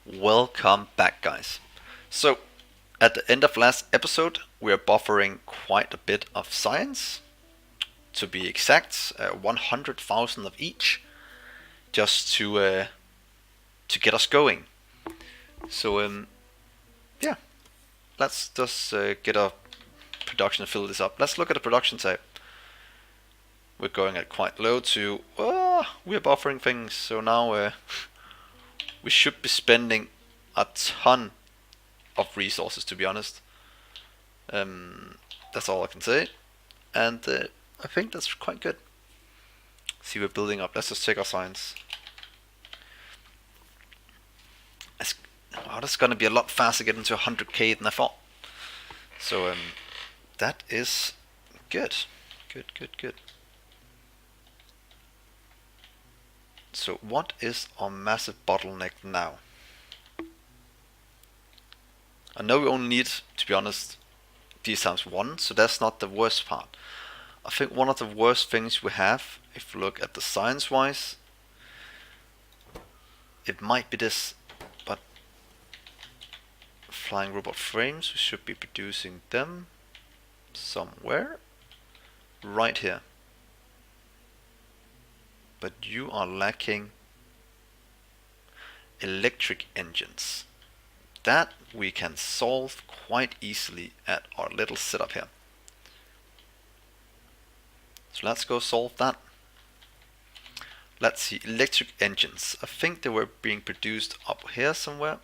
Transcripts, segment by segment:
Welcome back, guys. So, at the end of last episode, we are buffering quite a bit of science. To be exact, 100,000 of each, just to get us going. So, yeah, let's just get our production and fill this up. Let's look at the production type. We're going at quite low to, we're buffering things, so now we should be spending a ton of resources, to be honest. That's all I can say, and I think that's quite good. See, we're building up. Let's just check our science. That's gonna be a lot faster getting to 100k than I thought. So that is good. Good. So what is our massive bottleneck now? I know we only need, to be honest, these times 1, so that's not the worst part. I think one of the worst things we have, if you look at the science wise, it might be this, but flying robot frames, we should be producing them somewhere right here. But you are lacking electric engines. That we can solve quite easily at our little setup here. So let's go solve that. Let's see, electric engines. I think they were being produced up here somewhere.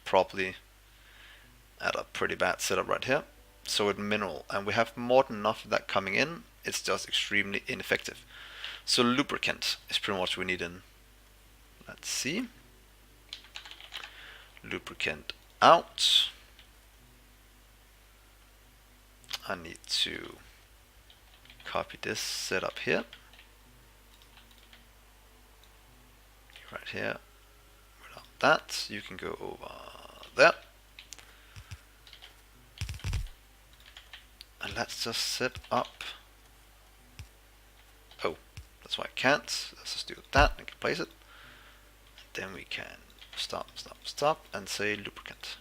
Probably at a pretty bad setup right here. So at mineral, and we have more than enough of that coming in. It's just extremely ineffective. So lubricant is pretty much what we need in. Let's see. Lubricant out. I need to copy this setup here. Right here. Without that, you can go over there. And let's just set up. Oh, that's why I can't. Let's just do that and can place it. Then we can stop, and say lubricant.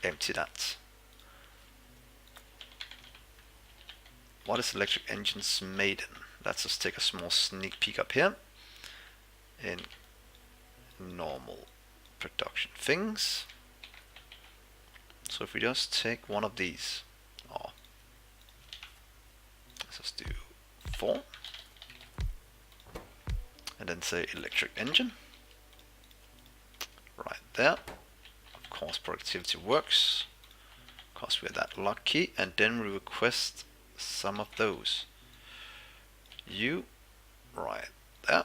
Empty that. What is electric engines made in? Let's just take a small sneak peek up here in normal production things. So if we just take one of these, let's just do 4, and then say electric engine, right there. Of course productivity works, because we're that lucky, and then we request some of those. You, right there.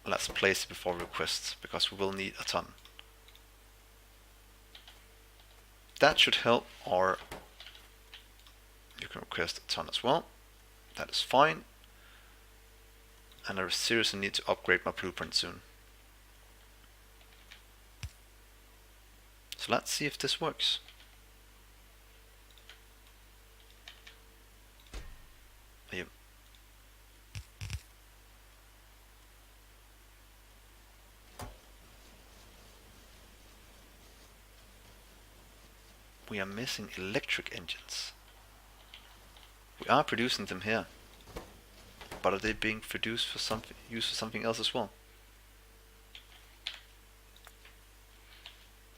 Let's place it before request, because we will need a ton. That should help, or you can request a ton as well. That is fine. And I seriously need to upgrade my blueprint soon. So let's see if this works. Yep. We are missing electric engines. We are producing them here, but are they being produced for something, used for something else as well?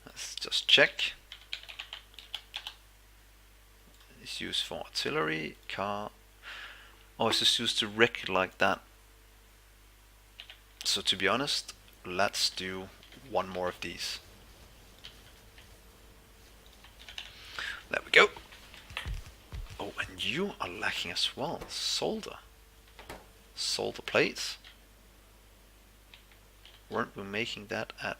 Let's just check. It's used for artillery, car. Oh, it's just used to wreck like that. So to be honest, let's do one more of these. There we go. Oh, and you are lacking as well. Solder. Solder plates. Weren't we making that at...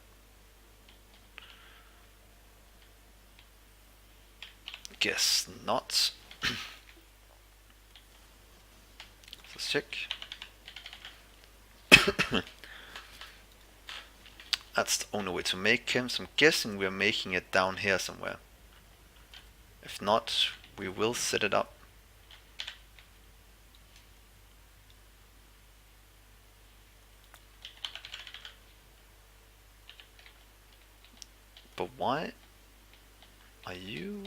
Guess not. Let's check. That's the only way to make him, so I'm guessing we're making it down here somewhere. If not, we will set it up. But why are you...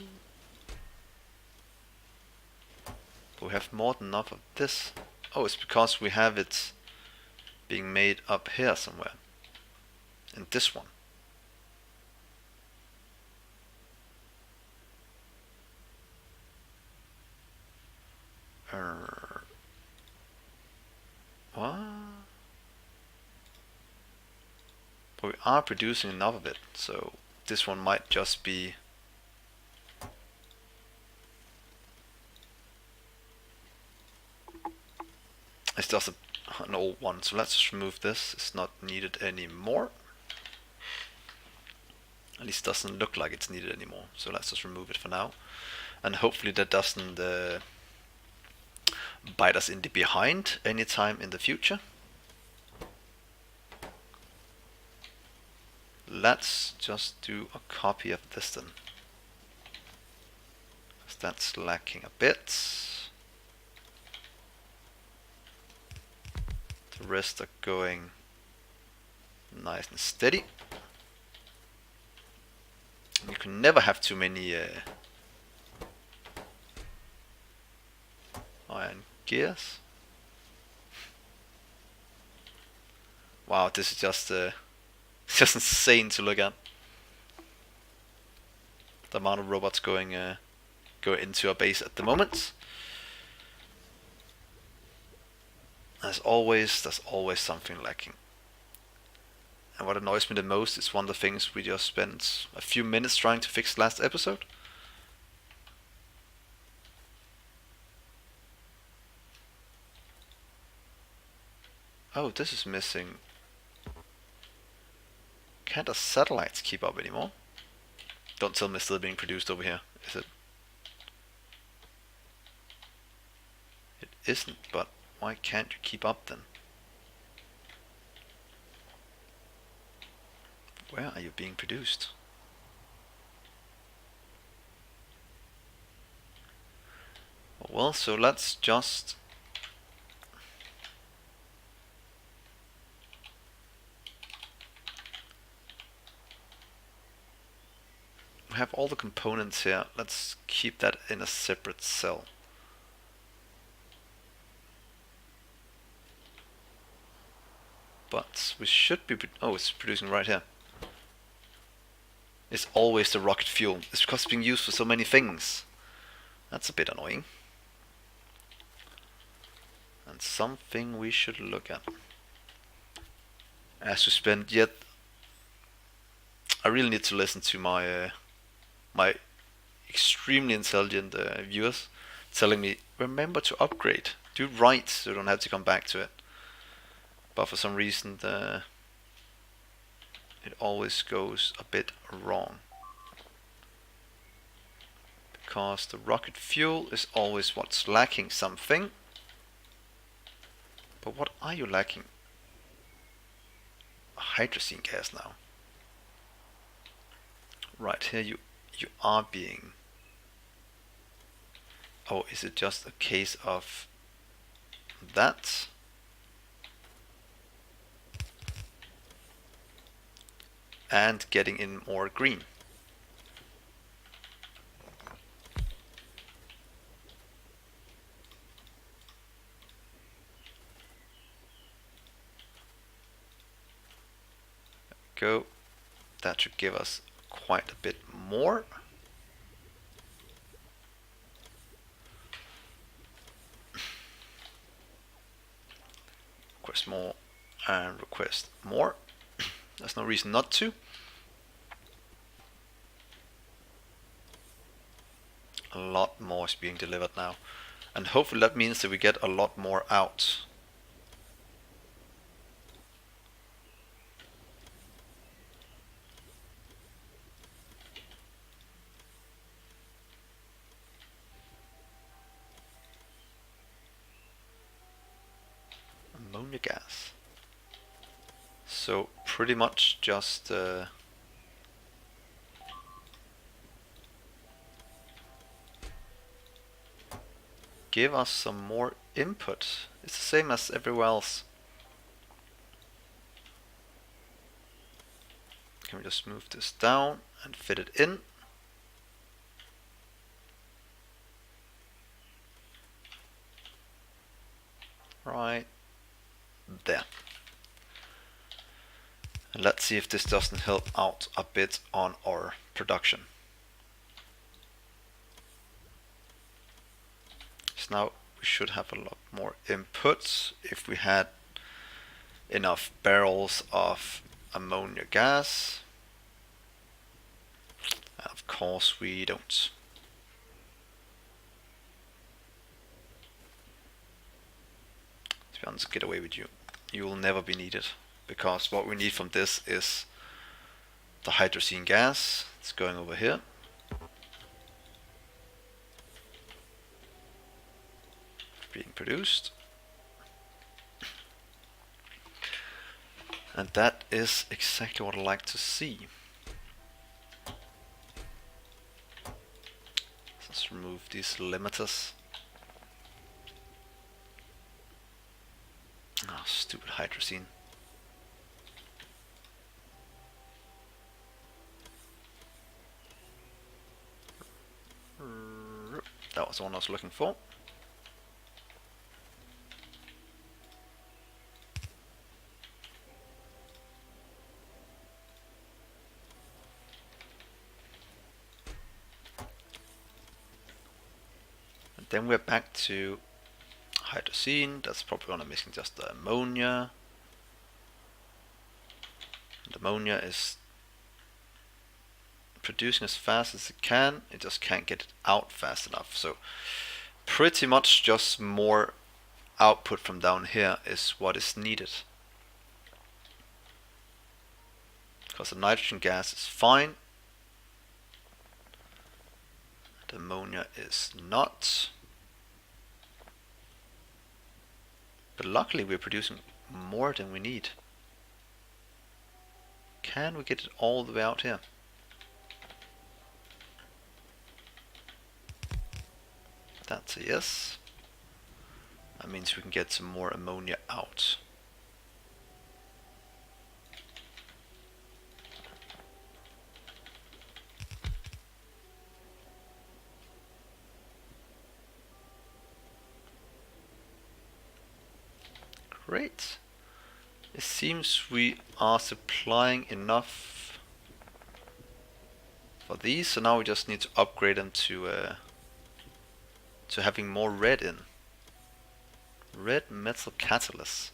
We have more than enough of this. Oh, it's because we have it being made up here somewhere. In this one. What? But we are producing enough of it, so this one might just be... It's just an old one, so let's just remove this. It's not needed anymore. At least doesn't look like it's needed anymore, so let's just remove it for now. And hopefully that doesn't bite us in the behind anytime in the future. Let's just do a copy of this then. That's lacking a bit. The rest are going nice and steady. You can never have too many iron gears. Wow, this is just just insane to look at. The amount of robots going into our base at the moment. There's always something lacking. And what annoys me the most is one of the things we just spent a few minutes trying to fix last episode. Oh, this is missing. Can't the satellites keep up anymore? Don't tell me it's still being produced over here, is it? It isn't, but why can't you keep up then? Where are you being produced? Well, so let's just... We have all the components here. Let's keep that in a separate cell. But we should be... Oh, it's producing right here. It's always the rocket fuel. It's because it's being used for so many things. That's a bit annoying. And something we should look at. As we spend yet... I really need to listen to my my extremely intelligent viewers telling me, remember to upgrade. Do it right so you don't have to come back to it. But for some reason it always goes a bit wrong. Because the rocket fuel is always what's lacking something. But what are you lacking? Hydrogen gas now. Right here you are being... Oh, is it just a case of that? And getting in more green. There we go. That should give us quite a bit more. Request more and request more. There's no reason not to. A lot more is being delivered now. And hopefully that means that we get a lot more out. Ammonia gas. So pretty much just give us some more input. It's the same as everywhere else. can we just move this down and fit it in? Right there. And let's see if this doesn't help out a bit on our production. So now we should have a lot more inputs if we had enough barrels of ammonia gas. Of course we don't. To be honest, get away with you. You will never be needed, because what we need from this is the hydrogen gas. It's going over here. Being produced. And that is exactly what I like to see. Let's remove these limiters. Oh, stupid hydrazine. That was the one I was looking for. And then we're back to hydrazine. That's probably gonna missing just the ammonia. And ammonia is producing as fast as it can, it just can't get it out fast enough. So pretty much just more output from down here is what is needed. Because the nitrogen gas is fine, the ammonia is not. But luckily we're producing more than we need. Can we get it all the way out here? That's a yes. That means we can get some more ammonia out. Great. It seems we are supplying enough for these, so now we just need to upgrade them to having more red in. Red metal catalysts.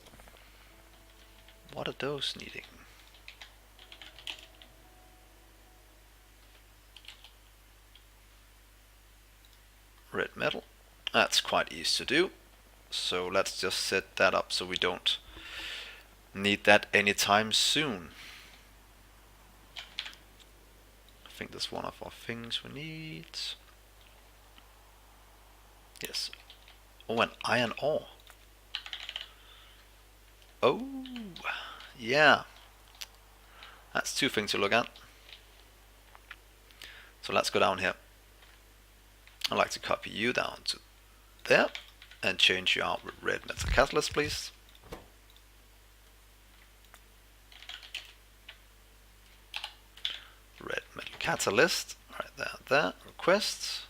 What are those needing? Red metal. That's quite easy to do. So let's just set that up so we don't need that anytime soon. I think that's one of our things we need. Yes. Oh, and iron ore. Oh, yeah. That's two things to look at. So let's go down here. I'd like to copy you down to there and change you out with red metal catalyst, please. Red metal catalyst, right there, requests.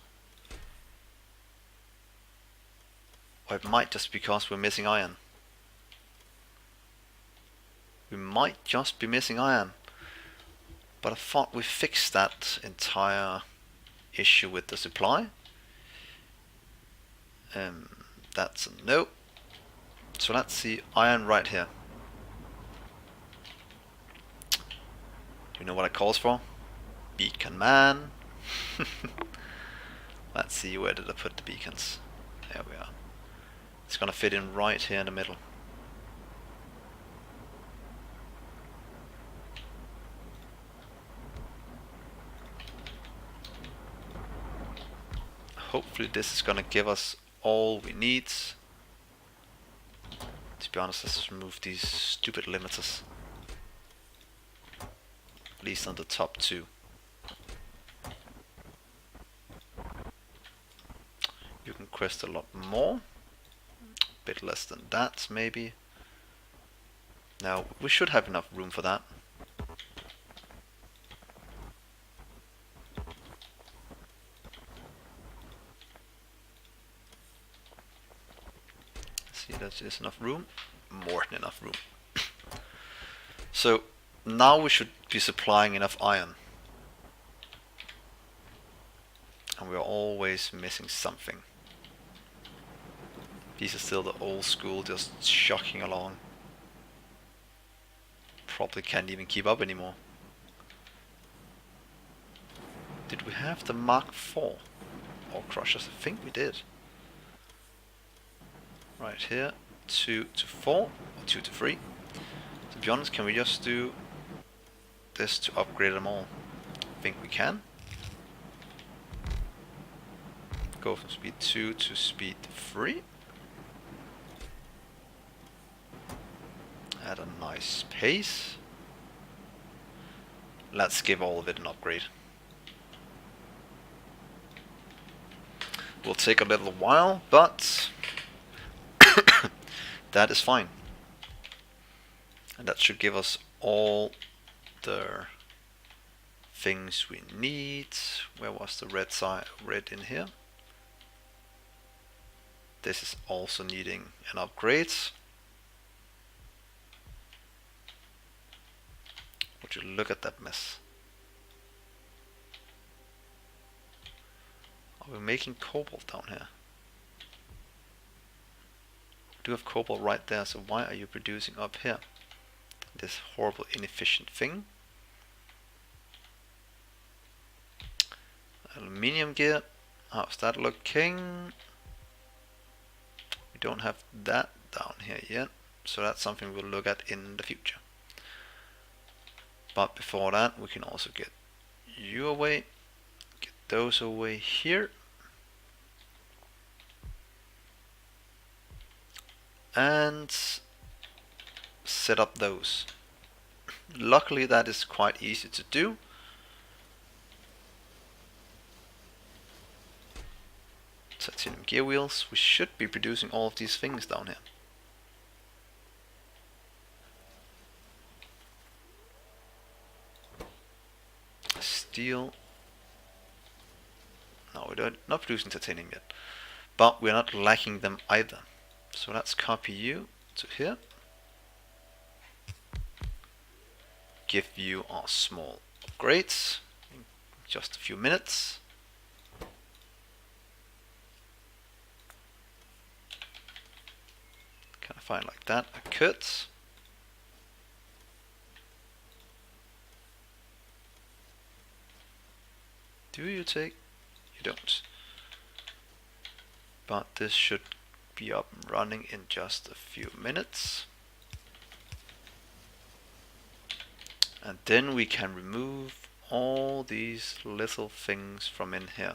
Or it might just be because we're missing iron. We might just be missing iron. But I thought we fixed that entire issue with the supply. That's a no. So let's see iron right here. Do you know what it calls for? Beacon man. Let's see, where did I put the beacons? There we are. It's gonna fit in right here in the middle. Hopefully this is gonna give us all we need. To be honest, let's just remove these stupid limiters. At least on the top two. You can quest a lot more. A bit less than that, maybe. Now, we should have enough room for that. See, that is enough room. More than enough room. So now we should be supplying enough iron. And we're always missing something. These are still the old school, just shocking along. Probably can't even keep up anymore. Did we have the Mark IV ore crushers? I think we did. Right here, 2 to 4, or 2 to 3. To be honest, can we just do this to upgrade them all? I think we can. Go from speed 2 to speed 3. At a nice pace. Let's give all of it an upgrade. Will take a little while, but that is fine. And that should give us all the things we need. Where was the red side? Red in here. This is also needing an upgrade. Would you look at that mess? Are we making cobalt down here? We do have cobalt right there, so why are you producing up here? This horrible inefficient thing. Aluminium gear. How's that looking? We don't have that down here yet, so that's something we'll look at in the future. But before that, we can also get you away, get those away here, and set up those. Luckily, that is quite easy to do. Titanium gear wheels. We should be producing all of these things down here. Steel. No, we're not producing titanium yet, but we're not lacking them either. So let's copy you to here. Give you our small upgrades in just a few minutes. Can I find like that? I could. Do you take? You don't. But this should be up and running in just a few minutes. And then we can remove all these little things from in here.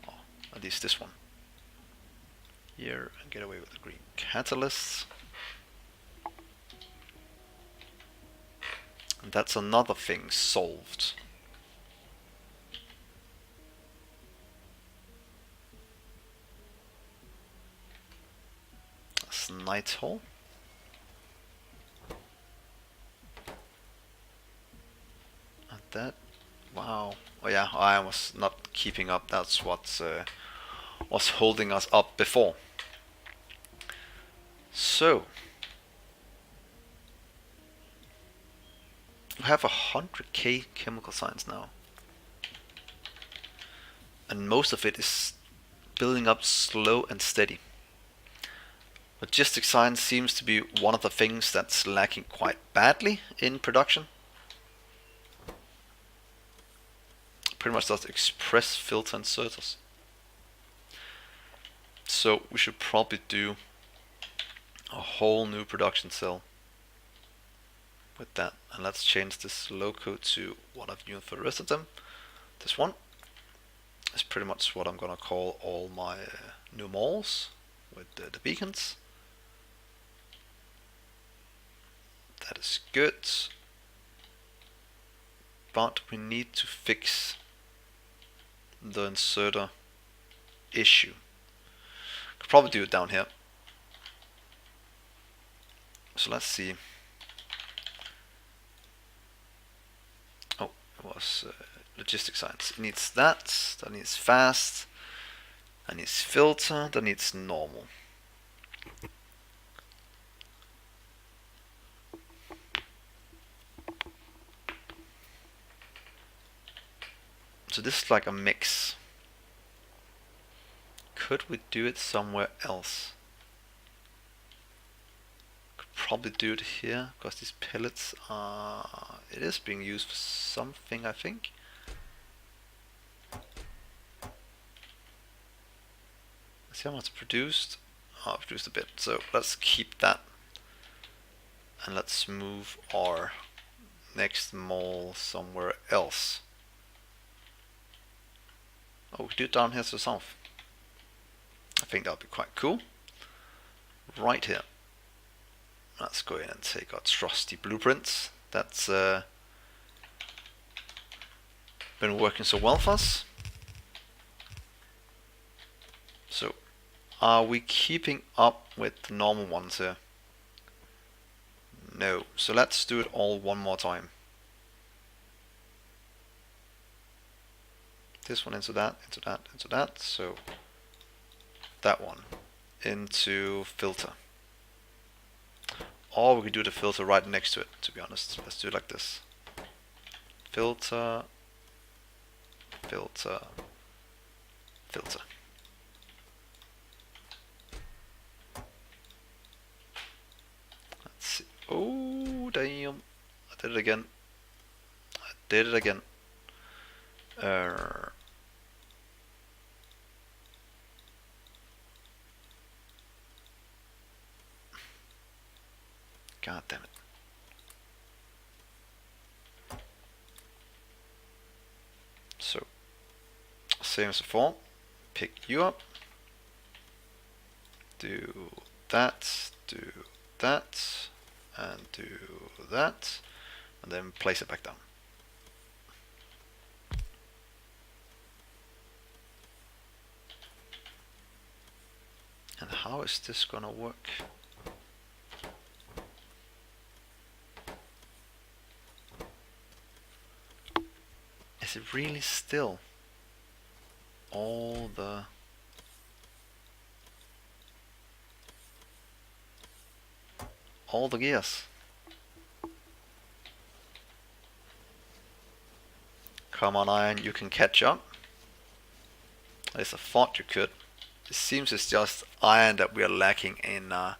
Oh, at least this one. Here, and get away with the green catalysts. And that's another thing solved. That's night hole. And that, wow. Oh yeah, I was not keeping up. That's what was holding us up before. So we have 100k chemical science now, and most of it is building up slow and steady. Logistic science seems to be one of the things that's lacking quite badly in production. Pretty much does express filter inserters. So we should probably do a whole new production cell with that. And let's change this loco to what I've used for the rest of them. This one is pretty much what I'm gonna call all my new malls with the beacons. That is good, but we need to fix the inserter issue. Could probably do it down here. So let's see. Oh, it was logistic science. It needs that. That needs fast. That needs filter, that needs normal. So this is like a mix. Could we do it somewhere else? Could probably do it here, because these pellets are... It is being used for something, I think. Let's see how much it's produced. Oh, it produced a bit, so let's keep that. And let's move our next mole somewhere else. Oh, we do it down here to the south. I think that would be quite cool. Right here. Let's go in and take our trusty blueprints. That's been working so well for us. So, are we keeping up with the normal ones here? No. So let's do it all one more time. This one into that, into that, into that. So that one into filter. Or we could do the filter right next to it, to be honest. Let's do it like this. Filter, filter, filter. Let's see. Oh, damn. I did it again. I did it again. God damn it. So, same as before, pick you up, do that, and do that, and then place it back down. And how is this gonna work? Is it really still all the gears? Come on, Iron, you can catch up. At least I thought you could. It seems it's just iron that we are lacking in a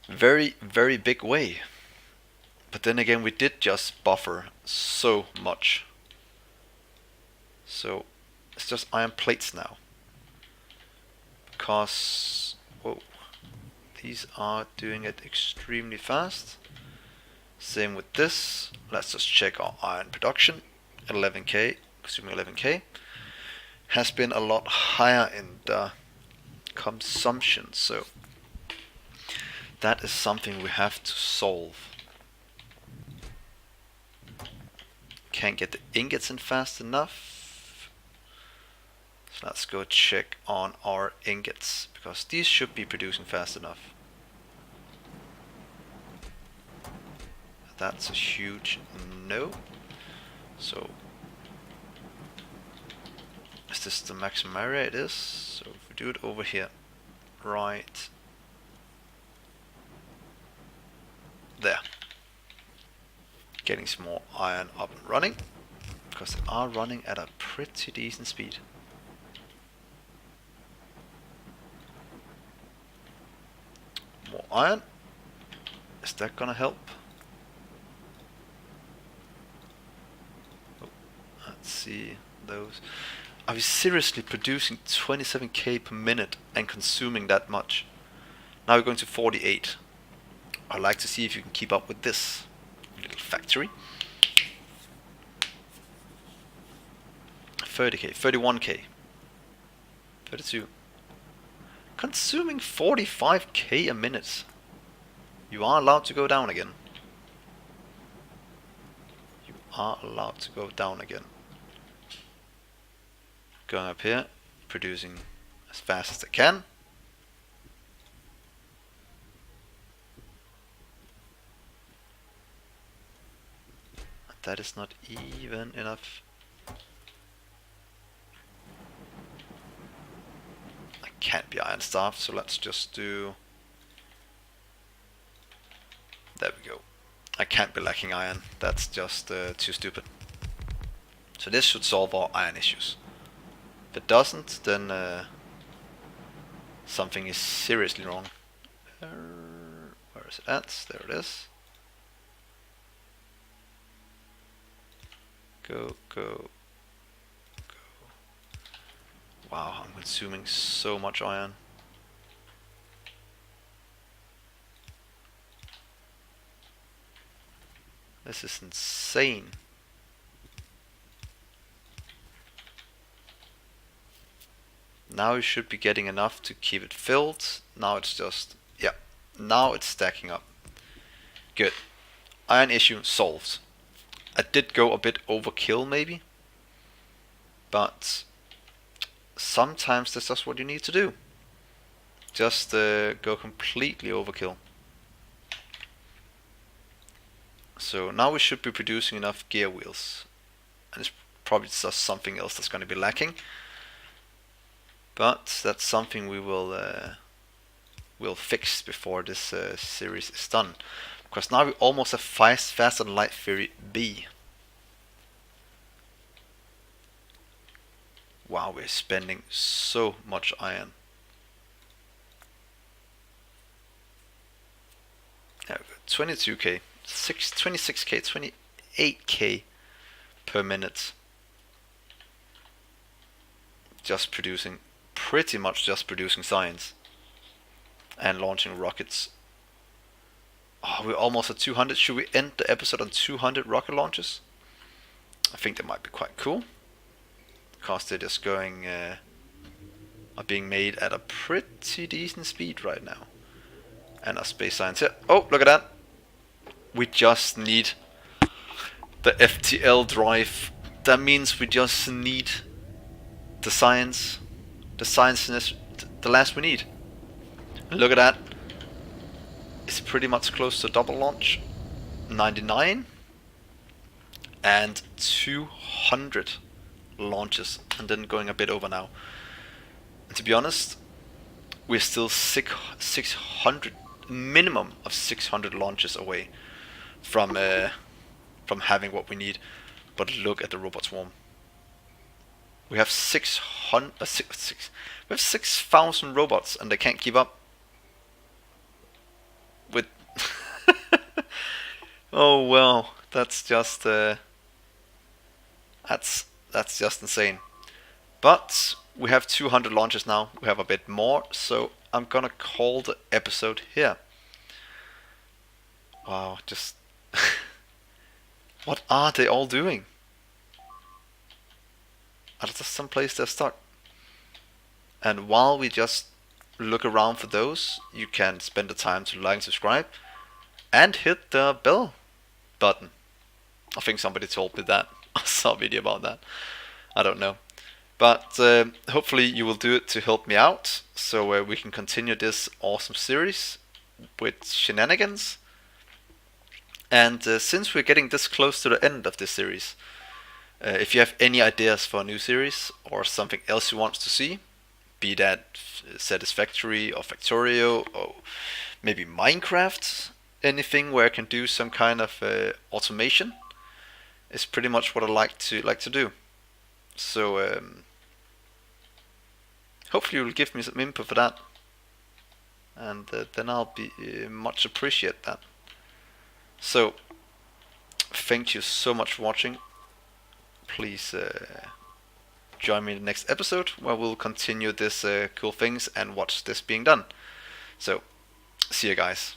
very, very big way. But then again, we did just buffer so much. So it's just iron plates now. Because, whoa, these are doing it extremely fast. Same with this. Let's just check our iron production. 11k, consuming 11k. Has been a lot higher in the consumption. So that is something we have to solve. Can't get the ingots in fast enough. So let's go check on our ingots, because these should be producing fast enough. That's a huge no. So is this the maximum area? It is. So if we do it over here, right there. Getting some more iron up and running, because they are running at a pretty decent speed. More iron. Is that gonna help? Oh, let's see those. Are we seriously producing 27k per minute and consuming that much? Now we're going to 48. I'd like to see if you can keep up with this little factory. 30k, 31k, 32. Consuming 45k a minute. You are allowed to go down again. You are allowed to go down again. Going up here, producing as fast as they can. That is not even enough. can't be iron starved, so let's just do... There we go. I can't be lacking iron, that's just too stupid. So this should solve our iron issues. If it doesn't, then something is seriously wrong. Where is it at? There it is. Go, go, go. Wow, I'm consuming so much iron. This is insane. Now you should be getting enough to keep it filled. Now it's just, yeah, now it's stacking up. Good. Iron issue solved. I did go a bit overkill maybe, but sometimes that's just what you need to do. Just go completely overkill. So now we should be producing enough gear wheels, and it's probably just something else that's going to be lacking. But that's something we will fix before this series is done. Because now we almost have Fast and Light Fury B. Wow, we're spending so much iron. There we go. 22k, 26k, 28k per minute. Just producing, pretty much just producing science. And launching rockets. Oh, we're almost at 200. Should we end the episode on 200 rocket launches? I think that might be quite cool. Because they're just going, are being made at a pretty decent speed right now. And our space science here. Oh, look at that. We just need the FTL drive. That means we just need the science. The science is the last we need. Look at that. It's pretty much close to double launch. 99 and 200 launches, and then going a bit over now. And to be honest, we're still 600, minimum of 600 launches away from having what we need. But look at the robot swarm. We have 6,000 robots, and they can't keep up with. Oh well, that's just that's just insane. But we have 200 launches now. We have a bit more, so I'm gonna call the episode here. Wow, just what are they all doing? Are there just someplace they're stuck? And while we just look around for those, you can spend the time to like and subscribe and hit the bell button. I think somebody told me that. I saw a video about that. I don't know. But hopefully you will do it to help me out, so we can continue this awesome series with shenanigans. And since we're getting this close to the end of this series, if you have any ideas for a new series or something else you want to see, be that Satisfactory or Factorio or maybe Minecraft, anything where I can do some kind of automation, is pretty much what I like to do. So hopefully you'll give me some input for that, and then I'll be much appreciate that. So thank you so much for watching. Please join me in the next episode where we'll continue this cool things and watch this being done. So see you guys.